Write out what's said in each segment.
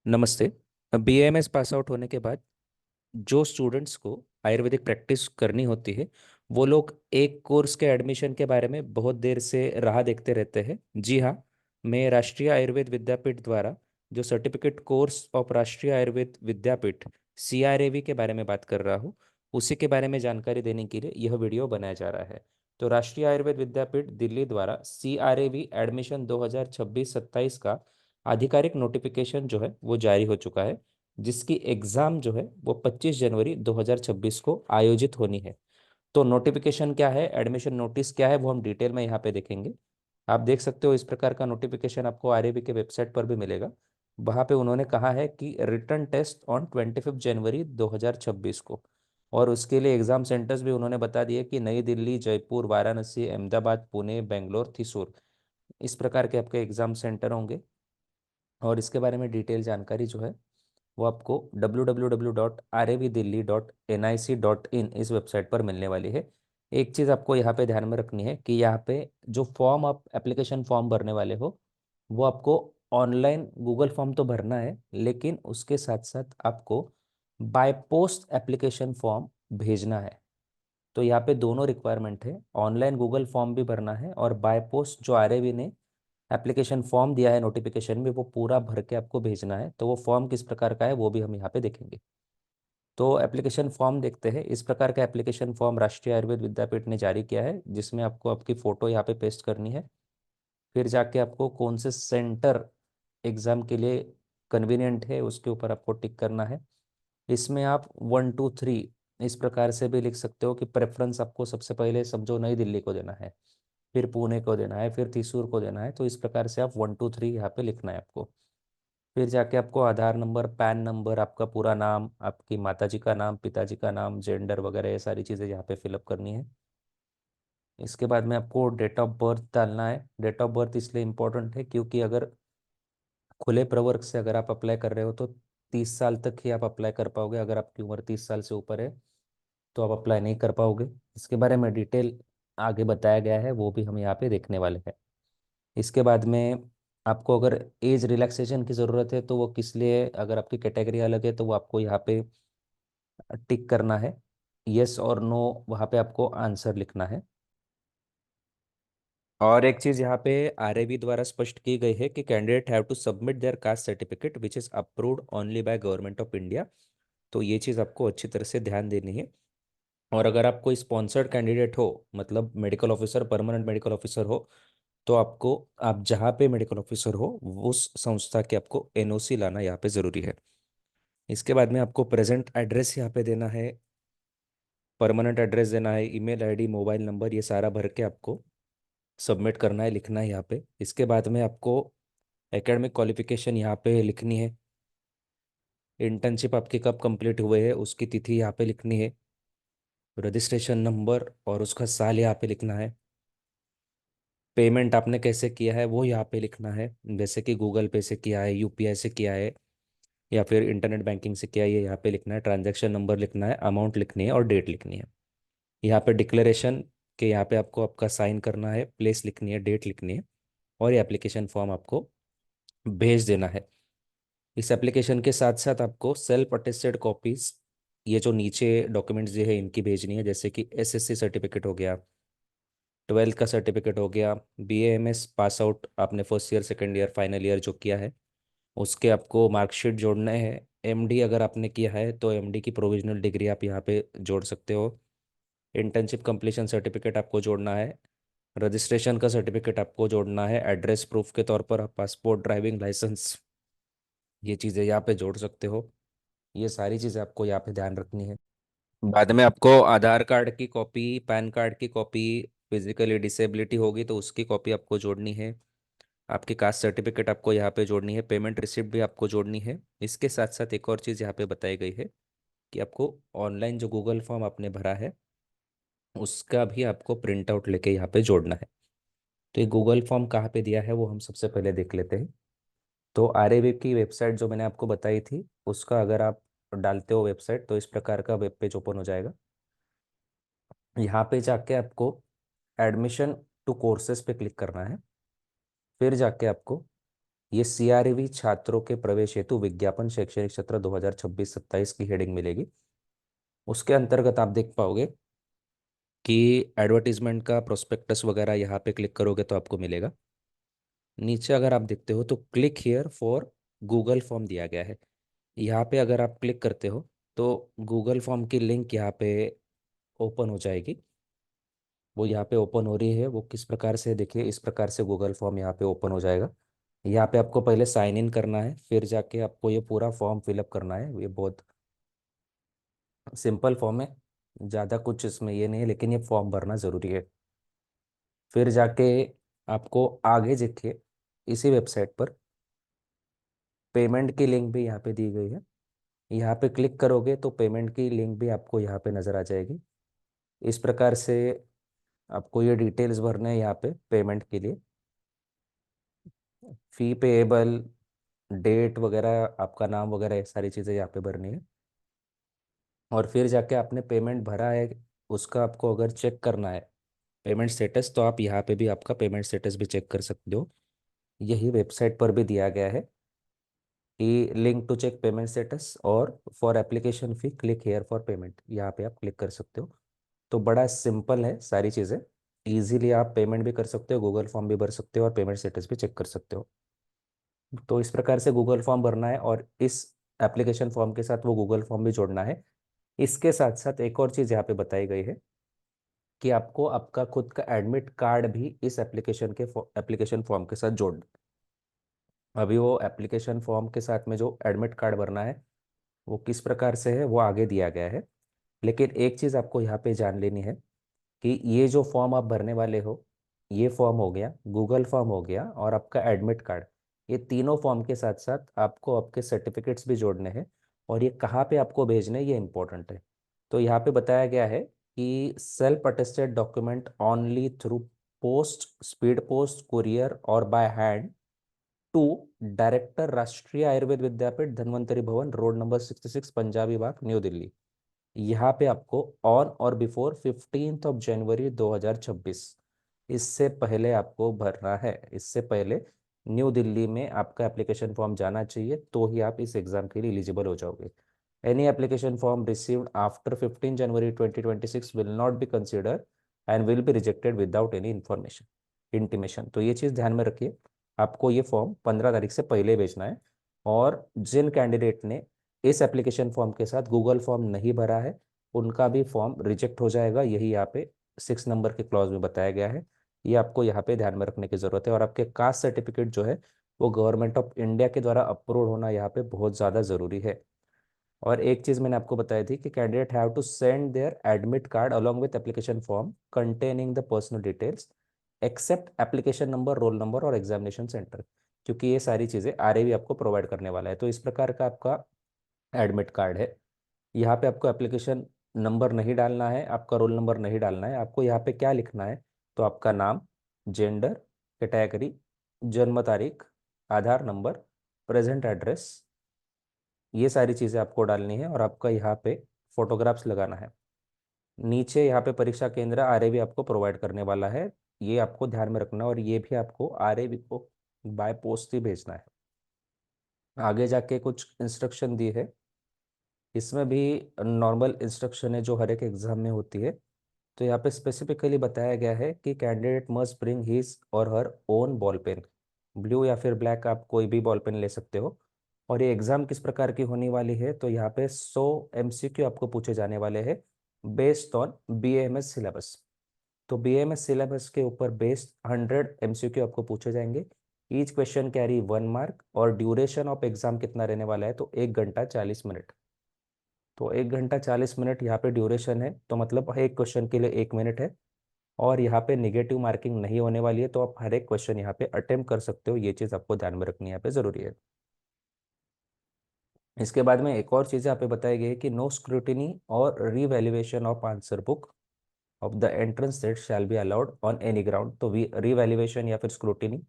नमस्ते। BAMS pass out होने के बाद जो स्टूडेंट्स को आयुर्वेदिक प्रैक्टिस करनी होती है, वो लोग एक कोर्स के एडमिशन के बारे में बहुत देर से राह देखते रहते हैं। जी हाँ, मैं राष्ट्रीय आयुर्वेद विद्यापीठ द्वारा जो सर्टिफिकेट कोर्स ऑफ राष्ट्रीय आयुर्वेद विद्यापीठ CRAV के बारे में बात कर रहा हूँ। उसी के बारे में जानकारी देने के लिए यह वीडियो बनाया जा रहा है। तो राष्ट्रीय आयुर्वेद विद्यापीठ दिल्ली द्वारा CRAV एडमिशन 2026-27 का आधिकारिक नोटिफिकेशन जो है वो जारी हो चुका है, जिसकी एग्ज़ाम जो है वो 25 जनवरी 2026 को आयोजित होनी है। तो नोटिफिकेशन क्या है, एडमिशन नोटिस क्या है, वो हम डिटेल में यहाँ पे देखेंगे। आप देख सकते हो इस प्रकार का नोटिफिकेशन आपको RAB के वेबसाइट पर भी मिलेगा। वहाँ पे उन्होंने कहा है कि रिटर्न टेस्ट ऑन 25 जनवरी 2026 को, और उसके लिए एग्ज़ाम सेंटर्स भी उन्होंने बता दिए कि नई दिल्ली, जयपुर, वाराणसी, अहमदाबाद, पुणे, बेंगलोर, थ्रिसुर, इस प्रकार के आपके एग्ज़ाम सेंटर होंगे। और इसके बारे में डिटेल जानकारी जो है वो आपको www.ravdelhi.nic.in इस वेबसाइट पर मिलने वाली है। एक चीज़ आपको यहाँ पे ध्यान में रखनी है कि यहाँ पे जो फॉर्म आप एप्लीकेशन फॉर्म भरने वाले हो, वो आपको ऑनलाइन गूगल फॉर्म तो भरना है, लेकिन उसके साथ साथ आपको बाय पोस्ट एप्लीकेशन फॉर्म भेजना है। तो यहाँ पे दोनों रिक्वायरमेंट है, ऑनलाइन गूगल फॉर्म भी भरना है और बाय पोस्ट जो RAB ने एप्लीकेशन फॉर्म दिया है नोटिफिकेशन में वो पूरा भर के आपको भेजना है। तो वो फॉर्म किस प्रकार का है वो भी हम यहाँ पे देखेंगे। तो एप्लीकेशन फॉर्म देखते हैं। इस प्रकार का एप्लीकेशन फॉर्म राष्ट्रीय आयुर्वेद विद्यापीठ ने जारी किया है, जिसमें आपको आपकी फ़ोटो यहाँ पे पेस्ट करनी है। फिर जाके आपको कौन से सेंटर एग्ज़ाम के लिए कन्वीनियंट है उसके ऊपर आपको टिक करना है। इसमें आप 1 2 3 इस प्रकार से भी लिख सकते हो कि प्रेफरेंस आपको सबसे पहले समझो नई दिल्ली को देना है, फिर पुणे को देना है, फिर त्रिशूर को देना है। तो इस प्रकार से आप 1 2 3 यहाँ पे लिखना है आपको। फिर जाके आपको आधार नंबर, पैन नंबर, आपका पूरा नाम, आपकी माताजी का नाम, पिताजी का नाम, जेंडर वगैरह ये सारी चीज़ें यहाँ पे फिलअप करनी है। इसके बाद में आपको डेट ऑफ बर्थ डालना है। डेट ऑफ बर्थ इसलिए इम्पोर्टेंट है क्योंकि अगर खुले प्रवर्ग से अगर आप अप्लाई कर रहे हो तो 30 साल तक ही आप अप्लाई कर पाओगे। अगर आपकी उम्र 30 साल से ऊपर है तो आप अप्लाई नहीं कर पाओगे। इसके बारे में डिटेल आगे बताया गया है, वो भी हम यहाँ पे देखने वाले हैं। इसके बाद में आपको अगर एज रिलैक्सेशन की ज़रूरत है तो वो किस लिए, अगर आपकी कैटेगरी अलग है तो वो आपको यहाँ पे टिक करना है, यस और नो, वहाँ पे आपको आंसर लिखना है। और एक चीज़ यहाँ पे RAB द्वारा स्पष्ट की गई है कि candidate have to submit their caste certificate which is approved only by government of India. तो ये चीज़ आपको अच्छी तरह से ध्यान देनी है। और अगर आप कोई स्पॉन्सर्ड कैंडिडेट हो, मतलब medical officer, permanent medical officer हो, तो आपको, आप जहाँ पे मेडिकल ऑफिसर हो उस संस्था के आपको NOC लाना यहाँ पे ज़रूरी है। इसके बाद में आपको प्रेजेंट एड्रेस यहाँ पे देना है, परमानेंट एड्रेस देना है, ईमेल आईडी, मोबाइल नंबर, ये सारा भर के आपको सबमिट करना है, लिखना है यहाँ पे। इसके बाद में आपको एकेडमिक क्वालिफिकेशन यहाँ पे लिखनी है। इंटर्नशिप आपकी कब कंप्लीट हुए है उसकी तिथि यहाँ पे लिखनी है। रजिस्ट्रेशन नंबर और उसका साल यहाँ पे लिखना है। पेमेंट आपने कैसे किया है वो यहाँ पे लिखना है, जैसे कि गूगल पे से किया है, UPI से किया है, या फिर इंटरनेट बैंकिंग से किया है, ये यहाँ पे लिखना है। ट्रांजैक्शन नंबर लिखना है, अमाउंट लिखनी है और डेट लिखनी है। यहाँ पे डिक्लेरेशन के यहाँ पे आपको आपका साइन करना है, प्लेस लिखनी है, डेट लिखनी है, और ये एप्लीकेशन फॉर्म आपको भेज देना है। इस एप्लीकेशन के साथ साथ आपको सेल्फ अटेस्टेड कॉपीज, ये जो नीचे डॉक्यूमेंट्स जो है इनकी भेजनी है, जैसे कि SSC सर्टिफिकेट हो गया, 12th का सर्टिफिकेट हो गया, BAMS पास आउट आपने first year, second year, final year जो किया है उसके आपको मार्कशीट जोड़ने हैं। MD अगर आपने किया है तो MD की प्रोविजनल डिग्री आप यहाँ पे जोड़ सकते हो। इंटर्नशिप कंप्लीशन सर्टिफिकेट आपको जोड़ना है। रजिस्ट्रेशन का सर्टिफिकेट आपको जोड़ना है। एड्रेस प्रूफ के तौर पर आप पासपोर्ट, ड्राइविंग लाइसेंस, ये चीज़ें यहाँ पे जोड़ सकते हो। ये सारी चीज़ें आपको यहाँ पे ध्यान रखनी है। बाद में आपको आधार कार्ड की कॉपी, पैन कार्ड की कॉपी, फिजिकली डिसेबिलिटी होगी तो उसकी कॉपी आपको जोड़नी है। आपकी कास्ट सर्टिफिकेट आपको यहाँ पे जोड़नी है। पेमेंट रिसिप्ट भी आपको जोड़नी है। इसके साथ साथ एक और चीज़ यहाँ पे बताई गई है कि आपको ऑनलाइन जो गूगल फॉर्म आपने भरा है उसका भी आपको प्रिंट आउट लेके यहाँ पे जोड़ना है। तो ये गूगल फॉर्म कहाँ पे दिया है वो हम सबसे पहले देख लेते हैं। तो RAB की वेबसाइट जो मैंने आपको बताई थी उसका अगर आप डालते हो वेबसाइट तो इस प्रकार का वेब पेज ओपन हो जाएगा। यहाँ पे जाके आपको एडमिशन टू कोर्सेज पे क्लिक करना है। फिर जाके आपको ये CREV छात्रों के प्रवेश हेतु विज्ञापन शैक्षणिक सत्र 2026-27 की हेडिंग मिलेगी। उसके अंतर्गत आप देख पाओगे कि एडवर्टीजमेंट का प्रोस्पेक्टस वगैरह यहाँ पे क्लिक करोगे तो आपको मिलेगा। नीचे अगर आप देखते हो तो click here for Google form दिया गया है। यहाँ पे अगर आप क्लिक करते हो तो गूगल फॉर्म की लिंक यहाँ पे ओपन हो जाएगी। वो यहाँ पे ओपन हो रही है, वो किस प्रकार से, देखिए इस प्रकार से गूगल फॉर्म यहाँ पे ओपन हो जाएगा। यहाँ पे आपको पहले साइन इन करना है, फिर जाके आपको ये पूरा फॉर्म फिलअप करना है। ये बहुत सिंपल फॉर्म है, ज़्यादा कुछ इसमें ये नहीं है, लेकिन ये फॉर्म भरना ज़रूरी है। फिर जाके आपको आगे देखिए इसी वेबसाइट पर पेमेंट की लिंक भी यहाँ पे दी गई है। यहाँ पे क्लिक करोगे तो पेमेंट की लिंक भी आपको यहाँ पे नज़र आ जाएगी। इस प्रकार से आपको ये डिटेल्स भरने हैं यहाँ पे पेमेंट के लिए, फ़ी पेएबल, डेट वगैरह, आपका नाम वगैरह, ये सारी चीज़ें यहाँ पे भरनी है। और फिर जाके आपने पेमेंट भरा है उसका आपको अगर चेक करना है पेमेंट स्टेटस, तो आप यहाँ पे भी आपका पेमेंट स्टेटस भी चेक कर सकते हो। यही वेबसाइट पर भी दिया गया है कि link to check payment status और for application fee click here for payment, यहाँ पे आप क्लिक कर सकते हो। तो बड़ा सिंपल है सारी चीज़ें, इजीली आप पेमेंट भी कर सकते हो, गूगल फॉर्म भी भर सकते हो और पेमेंट स्टेटस भी चेक कर सकते हो। तो इस प्रकार से गूगल फॉर्म भरना है और इस एप्लीकेशन फॉर्म के साथ वो गूगल फॉर्म भी जोड़ना है। इसके साथ साथ एक और चीज़ यहाँ पे बताई गई है कि आपको आपका खुद का एडमिट कार्ड भी इस एप्लीकेशन फॉर्म के साथ जोड़ना है। अभी वो एप्लीकेशन फॉर्म के साथ में जो एडमिट कार्ड भरना है वो किस प्रकार से है वो आगे दिया गया है। लेकिन एक चीज़ आपको यहाँ पे जान लेनी है कि ये जो फॉर्म आप भरने वाले हो, ये फॉर्म हो गया, गूगल फॉर्म हो गया और आपका एडमिट कार्ड, ये तीनों फॉर्म के साथ साथ आपको आपके सर्टिफिकेट्स भी जोड़ने हैं। और ये कहाँ पे आपको भेजने हैं ये इंपॉर्टेंट है। तो यहाँ पे बताया गया है कि self attested document only through post, speed post, courier और बाय हैंड टू डायरेक्टर राष्ट्रीय आयुर्वेद विद्यापीठ, धन्वंतरी भवन, रोड नंबर 66, पंजाबी बाग, न्यू दिल्ली। यहाँ पे आपको ऑन और बिफोर 15 जनवरी 2026, इससे पहले आपको भरना है। इससे पहले न्यू दिल्ली में आपका एप्लीकेशन फॉर्म जाना चाहिए, तो ही आप इस एग्जाम के लिए एलिजिबल हो जाओगे। Any application form received after 15 January 2026 will not be consider and will be rejected without any information intimation. तो ये चीज़ ध्यान में रखिए, आपको ये फॉर्म 15 तारीख से पहले भेजना है। और जिन कैंडिडेट ने इस एप्लीकेशन फॉर्म के साथ गूगल फॉर्म नहीं भरा है उनका भी फॉर्म रिजेक्ट हो जाएगा, यही यहाँ पे 6 नंबर के क्लॉज में बताया गया है। ये आपको यहाँ पे ध्यान में रखने की जरूरत है। और आपके कास्ट सर्टिफिकेट जो है वो गवर्नमेंट ऑफ इंडिया के द्वारा अप्रूव होना यहाँ पे बहुत ज़्यादा ज़रूरी है। और एक चीज़ मैंने आपको बताई थी कि candidate have to send their admit card along with application form containing the personal details except application number, roll number और एग्जामिनेशन सेंटर, क्योंकि ये सारी चीज़ें RAV आपको प्रोवाइड करने वाला है। तो इस प्रकार का आपका एडमिट कार्ड है। यहाँ पे आपको एप्लीकेशन नंबर नहीं डालना है, आपका रोल नंबर नहीं डालना है, आपको यहाँ पे क्या लिखना है, तो आपका नाम, जेंडर, कैटेगरी, जन्म तारीख, आधार नंबर, प्रेजेंट एड्रेस, ये सारी चीज़ें आपको डालनी है। और आपका यहाँ पे फोटोग्राफ्स लगाना है। नीचे यहाँ पे परीक्षा केंद्र RAV आपको प्रोवाइड करने वाला है, ये आपको ध्यान में रखना है। और ये भी आपको RAV को बाय पोस्ट ही भेजना है। आगे जाके कुछ इंस्ट्रक्शन दी है, इसमें भी नॉर्मल इंस्ट्रक्शन है जो हर एक एग्जाम में होती है। तो यहाँ पे स्पेसिफिकली बताया गया है कि कैंडिडेट मस्ट ब्रिंग हिज और her own ball pen, blue या फिर ब्लैक, आप कोई भी बॉल पेन ले सकते हो। और ये एग्जाम किस प्रकार की होने वाली है, तो यहाँ पे 100 MCQ आपको पूछे जाने वाले हैं बेस्ड ऑन BAMS सिलेबस। तो BAMS सिलेबस के ऊपर बेस्ड 100 MCQ आपको पूछे जाएंगे। Each question carry 1 mark. और ड्यूरेशन ऑफ एग्जाम कितना रहने वाला है, तो 1 घंटा 40 मिनट। तो 1 घंटा 40 मिनट यहाँ पे ड्यूरेशन है, तो मतलब एक क्वेश्चन के लिए 1 मिनट है। और यहाँ पे निगेटिव मार्किंग नहीं होने वाली है, तो आप हर एक क्वेश्चन यहाँ पे अटेम्प्ट कर सकते हो। ये चीज़ आपको ध्यान में रखनी यहाँ पे ज़रूरी है। इसके बाद में एक और चीज़ यहाँ पे बताई गई है कि नो स्क्रूटिनी और revaluation of answer book of the entrance test shall be allowed on any ground. तो रीवैल्यूएशन या फिर स्क्रूटिनी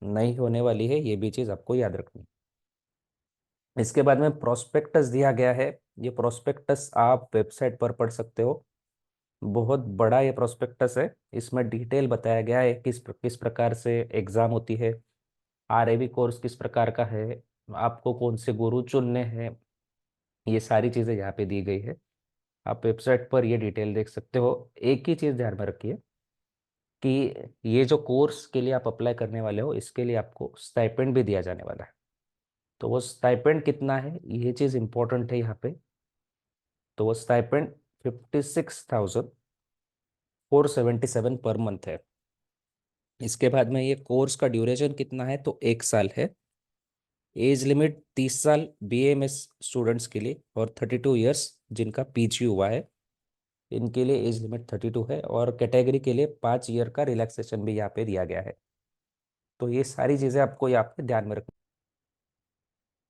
नहीं होने वाली है, ये भी चीज़ आपको याद रखनी है। इसके बाद में प्रोस्पेक्टस दिया गया है। ये प्रोस्पेक्टस आप वेबसाइट पर पढ़ सकते हो, बहुत बड़ा ये प्रोस्पेक्टस है। इसमें डिटेल बताया गया है किस किस प्रकार से एग्जाम होती है, आरएवी कोर्स किस प्रकार का है, आपको कौन से गुरु चुनने हैं, ये सारी चीज़ें यहाँ पे दी गई है। आप वेबसाइट पर ये डिटेल देख सकते हो। एक ही चीज़ ध्यान में रखिए कि ये जो कोर्स के लिए आप अप्लाई करने वाले हो, इसके लिए आपको स्टाइपेंड भी दिया जाने वाला है। तो वो स्टाइपेंड कितना है, ये चीज़ इंपॉर्टेंट है यहाँ पे। तो वो स्टाइपेंड 56,477 पर मंथ है। इसके बाद में ये कोर्स का ड्यूरेशन कितना है, तो 1 साल है। एज लिमिट 30 साल बीएमएस स्टूडेंट्स के लिए, और 32 ईयर्स जिनका पीजी हुआ है, इनके लिए एज लिमिट 32 है। और कैटेगरी के लिए 5 ईयर का रिलैक्सेशन भी यहाँ पे दिया गया है। तो ये सारी चीज़ें आपको यहाँ पे ध्यान में रखनी।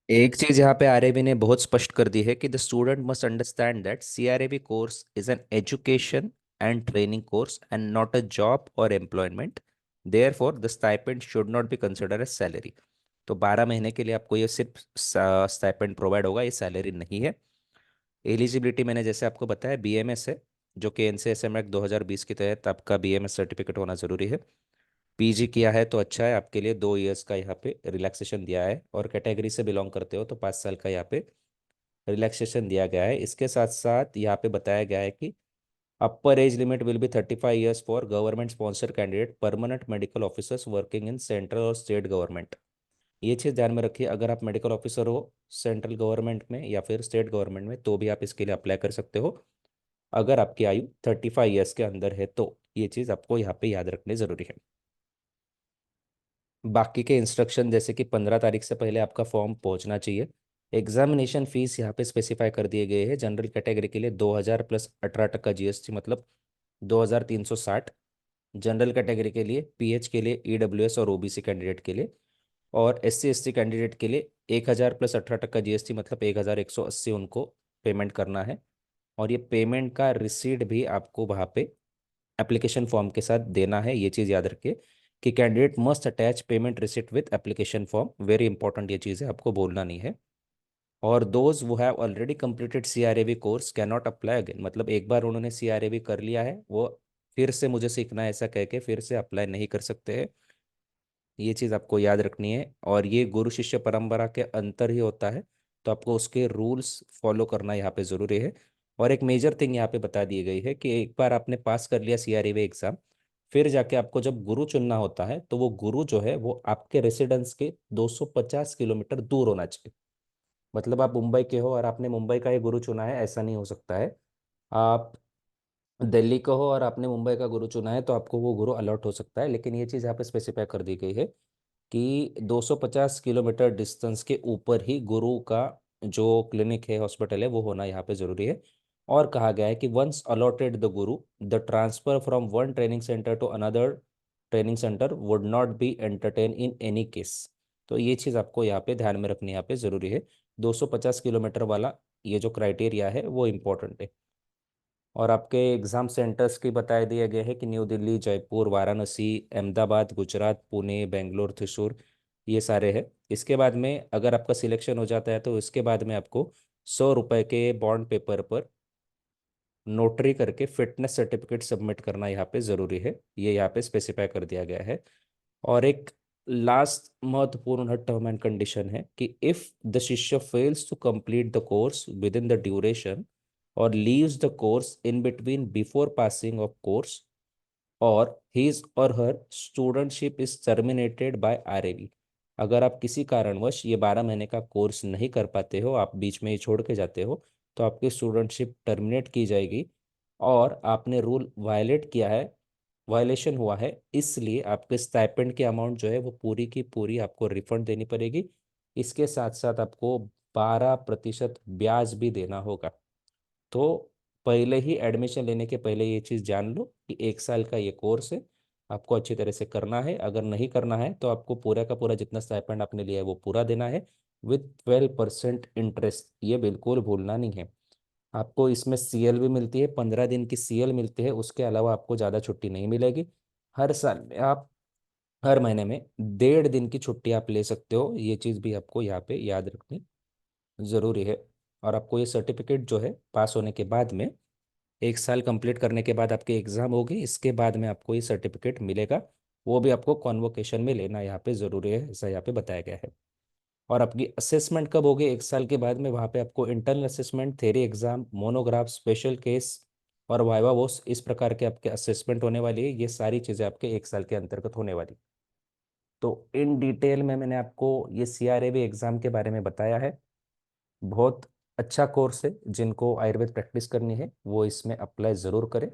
एक चीज यहाँ पे आरएबी ने बहुत स्पष्ट कर दी है कि the student must understand that CRAB course is an education and training course and not a job और employment. Therefore the stipend should not be considered as salary. तो 12 महीने के लिए आपको ये सिर्फ स्टाइपेंड प्रोवाइड होगा, ये सैलरी नहीं है। एलिजिबिलिटी मैंने जैसे आपको बताया बीएमएस है, जो कि एनसीएसएम एक्ट 2020 के तहत आपका बीएमएस सर्टिफिकेट होना जरूरी है। पीजी किया है तो अच्छा है, आपके लिए 2 ईयर्स का यहाँ पे रिलैक्सेशन दिया है। और कैटेगरी से बिलोंग करते हो तो 5 साल का यहाँ पे रिलैक्सेशन दिया गया है। इसके साथ साथ यहाँ पे बताया गया है कि अपर age limit will be 35 years for government sponsor candidate permanent medical officers working in central और स्टेट गवर्नमेंट। ये चीज़ ध्यान में रखिए, अगर आप मेडिकल ऑफिसर हो सेंट्रल गवर्नमेंट में या फिर स्टेट गवर्नमेंट में, तो भी आप इसके लिए अप्लाई कर सकते हो, अगर आपकी आयु 35 ईयर्स के अंदर है तो। ये चीज़ आपको यहाँ पे याद रखनी जरूरी है। बाकी के इंस्ट्रक्शन जैसे कि 15 तारीख से पहले आपका फॉर्म पहुंचना चाहिए। एग्जामिनेशन फीस यहाँ पे स्पेसिफाई कर दिए गए हैं। जनरल कैटेगरी के लिए 2,000 प्लस 18% जीएसटी, मतलब 2,360। जनरल कैटेगरी के लिए, पीएच के लिए, ईडब्ल्यूएस और ओबीसी कैंडिडेट के लिए, और एससी एसटी कैंडिडेट के लिए 1,000 प्लस 18% जीएसटी, मतलब 1,180 उनको पेमेंट करना है। और ये पेमेंट का रिसीट भी आपको वहाँ पे एप्लीकेशन फॉर्म के साथ देना है। ये चीज़ याद रखिए कि candidate must attach payment receipt with application form. Very important ये चीज़ है, आपको बोलना नहीं है। और those who have already completed CRAV course can not apply again, मतलब एक बार उन्होंने सीआरएवी कर लिया है, वो फिर से मुझे सीखना है ऐसा कह के फिर से अप्लाई नहीं कर सकते हैं। ये चीज़ आपको याद रखनी है। और ये गुरु शिष्य परंपरा के अंतर ही होता है, तो आपको उसके रूल्स फॉलो करना यहाँ पे ज़रूरी है। और एक मेजर थिंग यहाँ पे बता दी गई है कि एक बार आपने पास कर लिया सीआरईवी एग्जाम, फिर जाके आपको जब गुरु चुनना होता है, तो वो गुरु जो है वो आपके रेसिडेंस के 250 किलोमीटर दूर होना चाहिए। मतलब आप मुंबई के हो और आपने मुंबई का ही गुरु चुना है, ऐसा नहीं हो सकता है। आप दिल्ली का हो और आपने मुंबई का गुरु चुना है, तो आपको वो गुरु अलॉट हो सकता है। लेकिन ये चीज़ यहाँ पे स्पेसिफाई कर दी गई है कि 250 किलोमीटर डिस्टेंस के ऊपर ही गुरु का जो क्लिनिक है, हॉस्पिटल है, वो होना यहाँ पे ज़रूरी है। और कहा गया है कि once allotted the guru, the transfer from one training centre to another training centre would not be entertain in any case. तो ये चीज़ आपको यहाँ पे ध्यान में रखनी यहाँ पे ज़रूरी है। 250 किलोमीटर वाला ये जो क्राइटेरिया है वो इम्पोर्टेंट है। और आपके एग्ज़ाम सेंटर्स की बता दिए गए हैं कि न्यू दिल्ली, जयपुर, वाराणसी, अहमदाबाद, गुजरात, पुणे, बेंगलोर, त्रिशूर, ये सारे हैं। इसके बाद में अगर आपका सिलेक्शन हो जाता है तो इसके बाद में आपको 100 रुपये के बॉन्ड पेपर पर नोटरी करके फिटनेस सर्टिफिकेट सबमिट करना यहाँ पे ज़रूरी है। ये यहाँ पे स्पेसिफाई कर दिया गया है। और एक लास्ट महत्वपूर्ण टर्म एंड कंडीशन है कि इफ द शिष्य fails to complete the course within the duration और leaves the course in between before passing of course, और हिज और her studentship is terminated by RAV. अगर आप किसी कारणवश ये 12 महीने का कोर्स नहीं कर पाते हो, आप बीच में ही छोड़ के जाते हो, तो आपकी स्टूडेंटशिप टर्मिनेट की जाएगी। और आपने रूल वायलेट किया है, वायलेशन हुआ है, इसलिए आपके स्टाइपेंड की अमाउंट जो है वो पूरी की पूरी आपको रिफंड देनी पड़ेगी। इसके साथ साथ आपको 12% ब्याज भी देना होगा। तो पहले ही एडमिशन लेने के पहले ये चीज़ जान लो कि 1 साल का ये कोर्स है, आपको अच्छी तरह से करना है। अगर नहीं करना है तो आपको पूरा का पूरा जितना स्टाइपेंड आपने लिया है वो पूरा देना है, विथ 12% इंटरेस्ट। ये बिल्कुल भूलना नहीं है। आपको इसमें सीएल भी मिलती है, 15 दिन की सीएल मिलती है, उसके अलावा आपको ज़्यादा छुट्टी नहीं मिलेगी। हर साल में आप हर महीने में 1.5 दिन की छुट्टी आप ले सकते हो। ये चीज़ भी आपको यहाँ पे याद रखनी ज़रूरी है। और आपको ये सर्टिफिकेट जो है पास होने के बाद में, 1 साल कंप्लीट करने के बाद आपके एग्ज़ाम होगी, इसके बाद में आपको ये सर्टिफिकेट मिलेगा। वो भी आपको कॉन्वोकेशन में लेना यहाँ पे ज़रूरी है, ऐसा यहाँ पे बताया गया है। और आपकी असेसमेंट कब होगी? 1 साल के बाद में। वहाँ पे आपको internal assessment, theory exam, monograph, special case और वाइवा, वो इस प्रकार के आपके असेसमेंट होने वाली है। ये सारी चीज़ें आपके 1 साल के अंतर्गत होने वाली। तो इन डिटेल में मैंने आपको ये CRAB एग्ज़ाम के बारे में बताया है। बहुत अच्छा कोर्स है, जिनको आयुर्वेद प्रैक्टिस करनी है वो इसमें अप्लाई ज़रूर करें।